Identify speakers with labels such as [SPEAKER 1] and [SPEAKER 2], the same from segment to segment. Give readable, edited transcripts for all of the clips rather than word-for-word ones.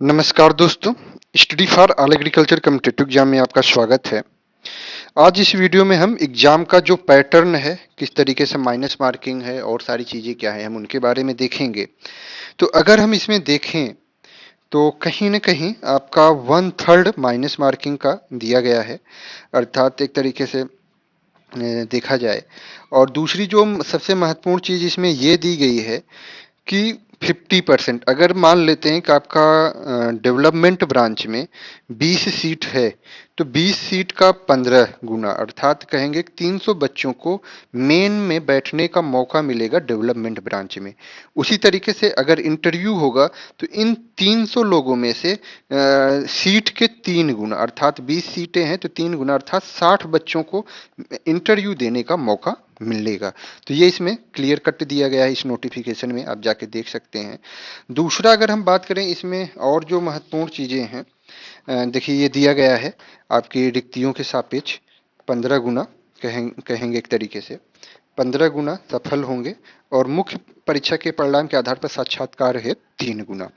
[SPEAKER 1] नमस्कार दोस्तों, study for all agriculture competitive exam में आपका स्वागत है। आज इस वीडियो में हम एग्जाम का जो पैटर्न है, किस तरीके से माइनस मार्किंग है और सारी चीज़ें क्या है, हम उनके बारे में देखेंगे। तो अगर हम इसमें देखें तो कहीं न कहीं आपका 1/3 माइनस मार्किंग का दिया गया है, अर्थात एक तरीके से देखा जाए। और दूसरी जो सबसे महत्वपूर्ण चीज़ इसमें ये दी गई है कि 50% अगर मान लेते हैं कि आपका डेवलपमेंट ब्रांच में 20 सीट है, तो 20 सीट का 15 गुना, अर्थात कहेंगे कि 300 बच्चों को मेन में बैठने का मौका मिलेगा डेवलपमेंट ब्रांच में। उसी तरीके से अगर इंटरव्यू होगा तो इन 300 लोगों में से सीट के 3 गुना, अर्थात 20 सीटें हैं तो 3 गुना अर्थात 60 बच्चों को इंटरव्यू देने का मौका मिलेगा। तो ये इसमें क्लियर कट दिया गया है, इस नोटिफिकेशन में आप जाके देख सकते हैं। दूसरा अगर हम बात करें इसमें और जो महत्वपूर्ण चीज़ें हैं, देखिए ये दिया गया है आपकी रिक्तियों के सापेक्ष 15 गुना, कहेंगे एक तरीके से 15 गुना सफल होंगे और मुख्य परीक्षा के परिणाम के आधार पर साक्षात्कार है 3 गुना।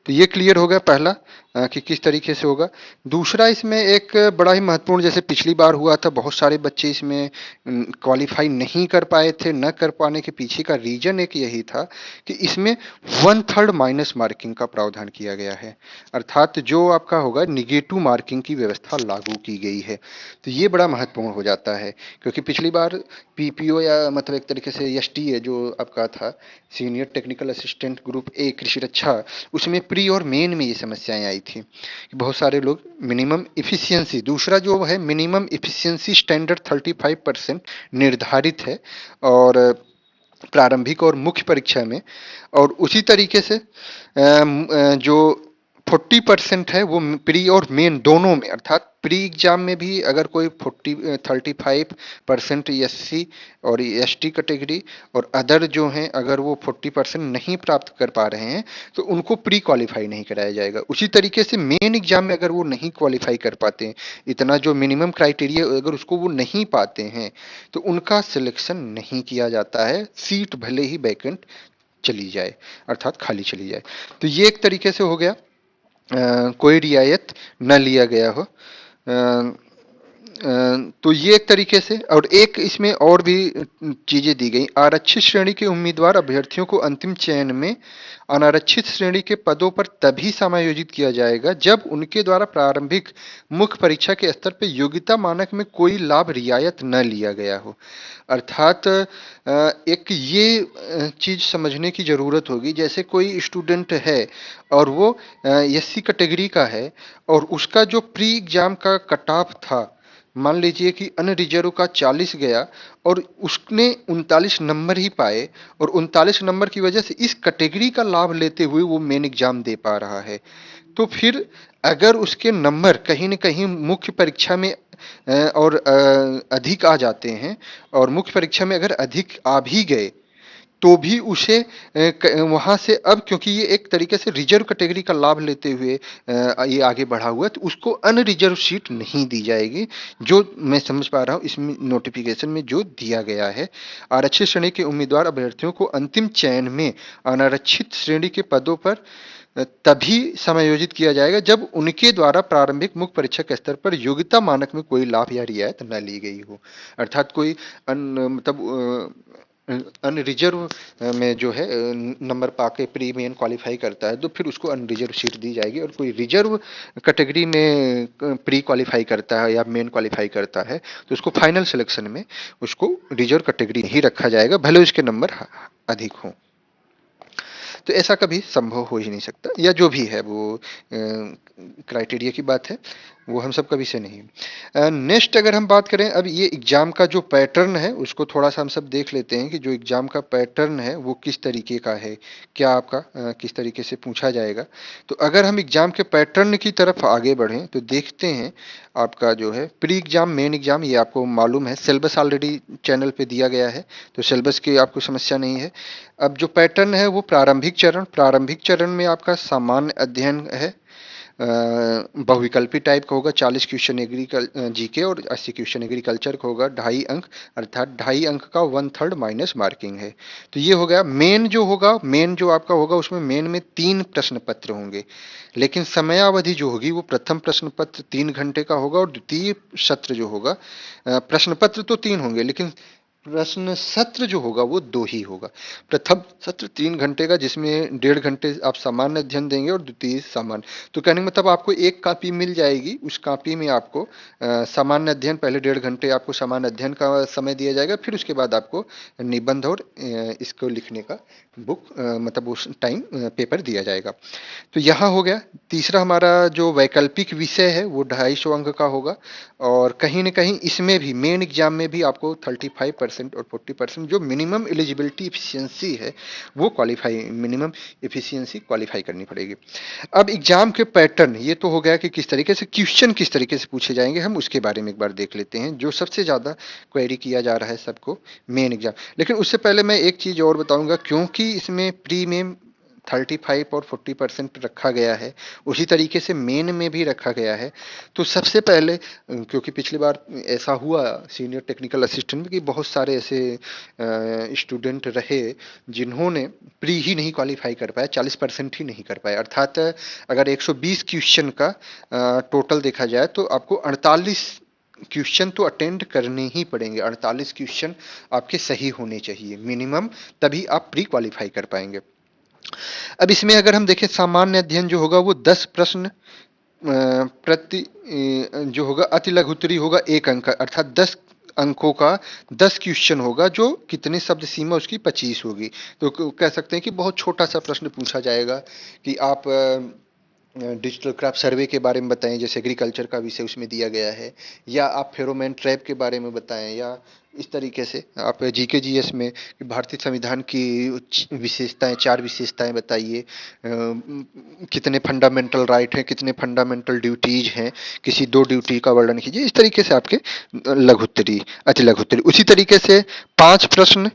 [SPEAKER 1] तो ये क्लियर हो गया पहला कि किस तरीके से होगा। दूसरा इसमें एक बड़ा ही महत्वपूर्ण, जैसे पिछली बार हुआ था, बहुत सारे बच्चे इसमें क्वालिफाई नहीं कर पाए थे। न कर पाने के पीछे का रीजन एक यही था कि इसमें 1/3 माइनस मार्किंग का प्रावधान किया गया है, अर्थात जो आपका होगा निगेटिव मार्किंग की व्यवस्था लागू की गई है। तो ये बड़ा महत्वपूर्ण हो जाता है, क्योंकि पिछली बार पीपीओ या मतलब एक तरीके से एसटी है जो आपका था, senior technical assistant group A कृषि रक्षा, उसमें प्री और मेन में ये समस्याएं आई थी कि बहुत सारे लोग मिनिमम इफिशियंसी, दूसरा जो है मिनिमम इफिशियंसी स्टैंडर्ड 35% निर्धारित है और प्रारंभिक और मुख्य परीक्षा में। और उसी तरीके से जो 40% है वो प्री और मेन दोनों में, अर्थात प्री एग्जाम में भी अगर कोई 35% एससी और एसटी कैटेगरी और अदर जो हैं अगर वो 40% नहीं प्राप्त कर पा रहे हैं तो उनको प्री क्वालिफाई नहीं कराया जाएगा। उसी तरीके से मेन एग्जाम में अगर वो नहीं क्वालिफाई कर पाते हैं, इतना जो मिनिमम क्राइटेरिया अगर उसको वो नहीं पाते हैं, तो उनका सिलेक्शन नहीं किया जाता है, सीट भले ही वैकेंट चली जाए, अर्थात खाली चली जाए। तो ये एक तरीके से हो गया, कोई रियायत न लिया गया हो। तो ये एक तरीके से, और एक इसमें और भी चीजें दी गई। आरक्षित श्रेणी के उम्मीदवार अभ्यर्थियों को अंतिम चयन में अनारक्षित श्रेणी के पदों पर तभी समायोजित किया जाएगा जब उनके द्वारा प्रारंभिक मुख्य परीक्षा के स्तर पर योग्यता मानक में कोई लाभ रियायत न लिया गया हो। अर्थात एक ये चीज समझने की जरूरत होगी, जैसे कोई स्टूडेंट है और वो एससी कैटेगरी का है और उसका जो प्री एग्जाम का कट ऑफ था, मान लीजिए कि अनरिजर्व का 40 गया और उसने 39 नंबर ही पाए और 39 नंबर की वजह से इस कैटेगरी का लाभ लेते हुए वो मेन एग्जाम दे पा रहा है, तो फिर अगर उसके नंबर कहीं न कहीं मुख्य परीक्षा में और अधिक आ जाते हैं और मुख्य परीक्षा में अगर अधिक आ भी गए तो भी उसे वहां से, अब क्योंकि ये एक तरीके से रिजर्व कैटेगरी का लाभ लेते हुए ये आगे बढ़ा हुआ है, तो उसको अनरिजर्व सीट नहीं दी जाएगी, जो मैं समझ पा रहा हूँ इसमें नोटिफिकेशन में जो दिया गया है। आरक्षित श्रेणी के उम्मीदवार अभ्यर्थियों को अंतिम चयन में अनारक्षित श्रेणी के पदों पर तभी समायोजित किया जाएगा जब उनके द्वारा प्रारंभिक मुख्य परीक्षा के स्तर पर योग्यता मानक में कोई लाभ या रियायत न ली गई हो। अर्थात कोई मतलब अनरिजर्व में जो है नंबर पाके प्री मेन क्वालिफाई करता है तो फिर उसको अनरिजर्व सीट दी जाएगी, और कोई रिजर्व कैटेगरी में प्री क्वालिफाई करता है या मेन क्वालिफाई करता है तो उसको फाइनल सिलेक्शन में उसको रिजर्व कैटेगरी ही रखा जाएगा, भले उसके नंबर अधिक हों। तो ऐसा कभी संभव हो ही नहीं सकता, या जो भी है वो क्राइटेरिया की बात है, वो हम सब कभी से नहीं। नेक्स्ट अगर हम बात करें, अब ये एग्जाम का जो पैटर्न है उसको थोड़ा सा हम सब देख लेते हैं कि जो एग्जाम का पैटर्न है वो किस तरीके का है, क्या आपका किस तरीके से पूछा जाएगा। तो अगर हम एग्जाम के पैटर्न की तरफ आगे बढ़ें तो देखते हैं आपका जो है प्री एग्जाम मेन एग्जाम, ये आपको मालूम है, सिलेबस ऑलरेडी चैनल पे दिया गया है तो सिलेबस की आपको समस्या नहीं है। अब जो पैटर्न है वो प्रारंभिक चरण में आपका सामान्य अध्ययन है, बहुविकल्पी टाइप का होगा, 40 क्वेश्चन जीके और 80 क्वेश्चन एग्रीकल्चर का होगा, 2.5 अंक, अर्थात 2.5 अंक का 1/3 माइनस मार्किंग है। तो ये हो गया मेन जो होगा, मेन जो आपका होगा उसमें मेन में 3 प्रश्न पत्र होंगे, लेकिन समयावधि जो होगी वो प्रथम प्रश्न पत्र 3 घंटे का होगा और द्वितीय सत्र जो होगा, प्रश्न पत्र तो 3 होंगे लेकिन प्रश्न सत्र जो होगा वो 2 ही होगा। प्रथम सत्र 3 घंटे का, जिसमें 1.5 घंटे आप सामान्य अध्ययन देंगे और द्वितीय सामान्य। तो कहने का मतलब आपको एक कॉपी मिल जाएगी, उस कॉपी में आपको सामान्य अध्ययन, पहले 1.5 घंटे आपको सामान्य अध्ययन का समय दिया जाएगा, फिर उसके बाद आपको निबंध और इसको लिखने का बुक मतलब उस टाइम पेपर दिया जाएगा। तो यहाँ हो गया। तीसरा हमारा जो वैकल्पिक विषय है वो 250 अंक का होगा, और कहीं न कहीं इसमें भी मेन एग्जाम में भी आपको 35% और 40% जो मिनिमम एलिजिबिलिटी एफिशिएंसी है वो क्वालिफाई, मिनिमम एफिशिएंसी क्वालिफाई करनी पड़ेगी। अब एग्जाम के पैटर्न ये तो हो गया कि किस तरीके से क्वेश्चन किस तरीके से पूछे जाएंगे, हम उसके बारे में एक बार देख लेते हैं जो सबसे ज़्यादा क्वेरी किया जा रहा है सबको, मेन एग्जाम। लेकिन उससे पहले मैं एक चीज़ और बताऊंगा, क्योंकि इसमें प्री में 35 और 40% रखा गया है, उसी तरीके से मेन में भी रखा गया है। तो सबसे पहले, क्योंकि पिछली बार ऐसा हुआ सीनियर टेक्निकल असिस्टेंट में कि बहुत सारे ऐसे स्टूडेंट रहे जिन्होंने प्री ही नहीं क्वालिफाई कर पाए, 40% ही नहीं कर पाए। अर्थात अगर 120 क्वेश्चन का टोटल देखा जाए तो आपको 48 क्वेश्चन तो अटेंड करने ही पड़ेंगे, 48 क्वेश्चन आपके सही होने चाहिए मिनिमम, तभी आप प्री क्वालिफाई कर पाएंगे। अब इसमें अगर हम देखें सामान्य अध्ययन जो होगा वो 10 प्रश्न प्रति जो होगा अति लघु उत्तरी होगा 1 अंक का, अर्थात 10 अंकों का 10 क्वेश्चन होगा, जो कितने शब्द सीमा उसकी 25 होगी। तो कह सकते हैं कि बहुत छोटा सा प्रश्न पूछा जाएगा कि आप डिजिटल क्राफ्ट सर्वे के बारे में बताएं, जैसे एग्रीकल्चर का विषय उसमें दिया गया है, या आप फेरोमोन ट्रैप के बारे में बताएं, या इस तरीके से आप जीके जीएस में भारतीय संविधान की विशेषताएं, 4 विशेषताएं बताइए, कितने फंडामेंटल राइट हैं, कितने फंडामेंटल ड्यूटीज हैं, किसी 2 ड्यूटी का वर्णन कीजिए। इस तरीके से आपके लघुत्तरी, अति लघुत्तरी। उसी तरीके से 5 प्रश्न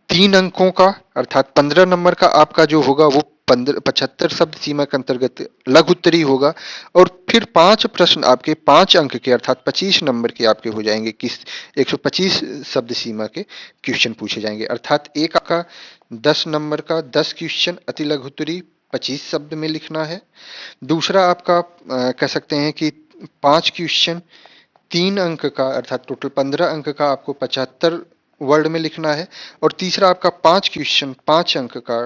[SPEAKER 1] 3 अंकों का, अर्थात 15 नंबर का आपका जो होगा वो 75 शब्द सीमा के अंतर्गत लघु उत्तरी होगा, और फिर 5 प्रश्न आपके 5 अंक के, अर्थात 25 नंबर के आपके हो जाएंगे, किस 125 शब्द सीमा के क्वेश्चन पूछे जाएंगे। अर्थात एक आपका 10 नंबर का 10 क्वेश्चन अति लघु उत्तरी 25 शब्द में लिखना है। दूसरा आपका कह सकते हैं कि 5 क्वेश्चन 3 अंक का, अर्थात टोटल 15 अंक का आपको 75 वर्ड में लिखना है। और तीसरा आपका 5 क्वेश्चन 5 अंक का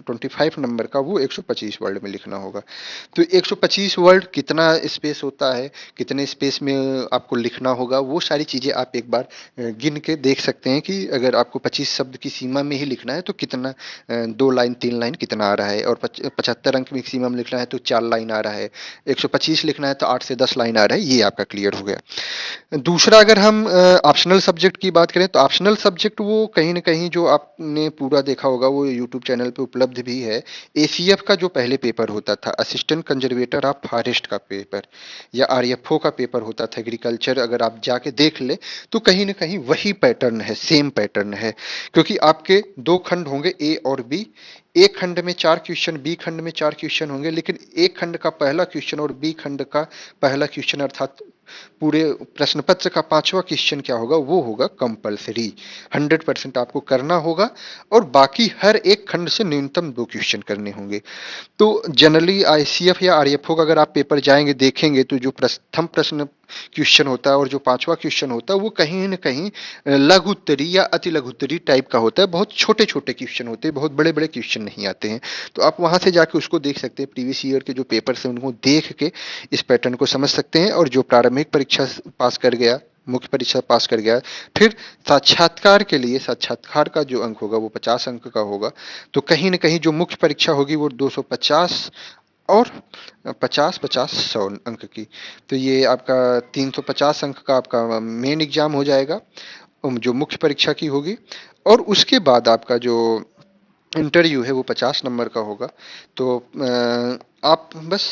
[SPEAKER 1] 25 नंबर का, वो 125 वर्ड में लिखना होगा। तो 125 वर्ड कितना स्पेस होता है, कितने स्पेस में आपको लिखना होगा, वो सारी चीज़ें आप एक बार गिन के देख सकते हैं कि अगर आपको 25 शब्द की सीमा में ही लिखना है तो कितना 2 लाइन 3 लाइन कितना आ रहा है, और 75 अंक मैक्सिमम लिखना है तो 4 लाइन आ रहा है, 125 लिखना है तो 8 से 10 लाइन आ रहा है। ये आपका क्लियर हो गया। दूसरा, अगर हम ऑप्शनल सब्जेक्ट की बात करें तो ऑप्शनल सब्जेक्ट वो कहीं न कहीं जो आपने पूरा देखा होगा वो यूट्यूब चैनल पे उपलब्ध भी है। एसीएफ का जो पहले पेपर होता था, असिस्टेंट कंजर्वेटर ऑफ फॉरेस्ट का पेपर, या आरएफओ का पेपर होता था एग्रीकल्चर, अगर आप जाके देख ले तो कहीं न कहीं वही पैटर्न है, सेम पैटर्न है। क्योंकि आपके 2 खंड होंगे, ए और बी। एक खंड में 4 क्वेश्चन, बी खंड में 4 क्वेश्चन होंगे, लेकिन एक खंड का पहला क्वेश्चन और बी खंड का पहला क्वेश्चन, अर्थात पूरे प्रश्न पत्र का 5वां क्वेश्चन क्या होगा, वो होगा कंपलसरी, 100% आपको करना होगा, और बाकी हर एक खंड से न्यूनतम 2 क्वेश्चन करने होंगे। तो जनरली आईसीएफ या आरएफओ का अगर आप पेपर जाएंगे देखेंगे तो जो प्रथम प्रश्न क्वेश्चन होता है और जो 5वां क्वेश्चन होता है वो कहीं न कहीं लघु उत्तरी या अति लघु उत्तरी टाइप का होता है। बहुत छोटे छोटे क्वेश्चन होते हैं, बहुत बड़े बड़े क्वेश्चन नहीं आते हैं। तो आप वहां से जाके उसको देख सकते हैं, प्रीवियस ईयर के जो पेपर हैं उनको देख के इस पैटर्न को समझ सकते हैं। और जो प्रारंभिक परीक्षा पास कर गया, मुख्य परीक्षा पास कर गया, फिर साक्षात्कार के लिए साक्षात्कार का जो अंक होगा वो 50 अंक का होगा। तो कहीं न कहीं जो मुख्य परीक्षा होगी वो 250 और 50-50 100 अंक की। तो ये आपका 350 अंक का आपका मेन एग्जाम हो जाएगा, जो मुख्य परीक्षा की होगी। और उसके बाद आपका जो इंटरव्यू है वो 50 नंबर का होगा। तो आप बस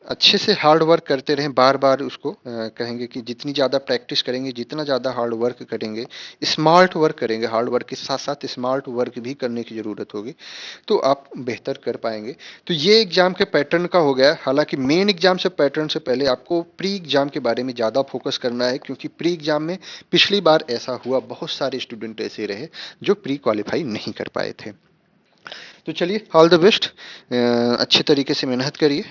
[SPEAKER 1] अच्छे से हार्ड वर्क करते रहें, बार-बार उसको कहेंगे कि जितनी ज़्यादा प्रैक्टिस करेंगे, जितना ज़्यादा हार्ड वर्क करेंगे, स्मार्ट वर्क करेंगे, हार्ड वर्क के साथ-साथ स्मार्ट वर्क भी करने की ज़रूरत होगी, तो आप बेहतर कर पाएँगे। तो ये एग्ज़ाम के पैटर्न का हो गया, हालाँकि मेन एग्ज़ाम से पैटर्न से पहले आपको प्री एग्ज़ाम के बारे में ज़्यादा फोकस करना है, क्योंकि प्री एग्ज़ाम में पिछली बार ऐसा हुआ, बहुत सारे स्टूडेंट ऐसे रहे, जो प्री क्वालीफाई नहीं कर पाए थे। तो चलिए, ऑल द बेस्ट, अच्छे तरीके से मेहनत करिए,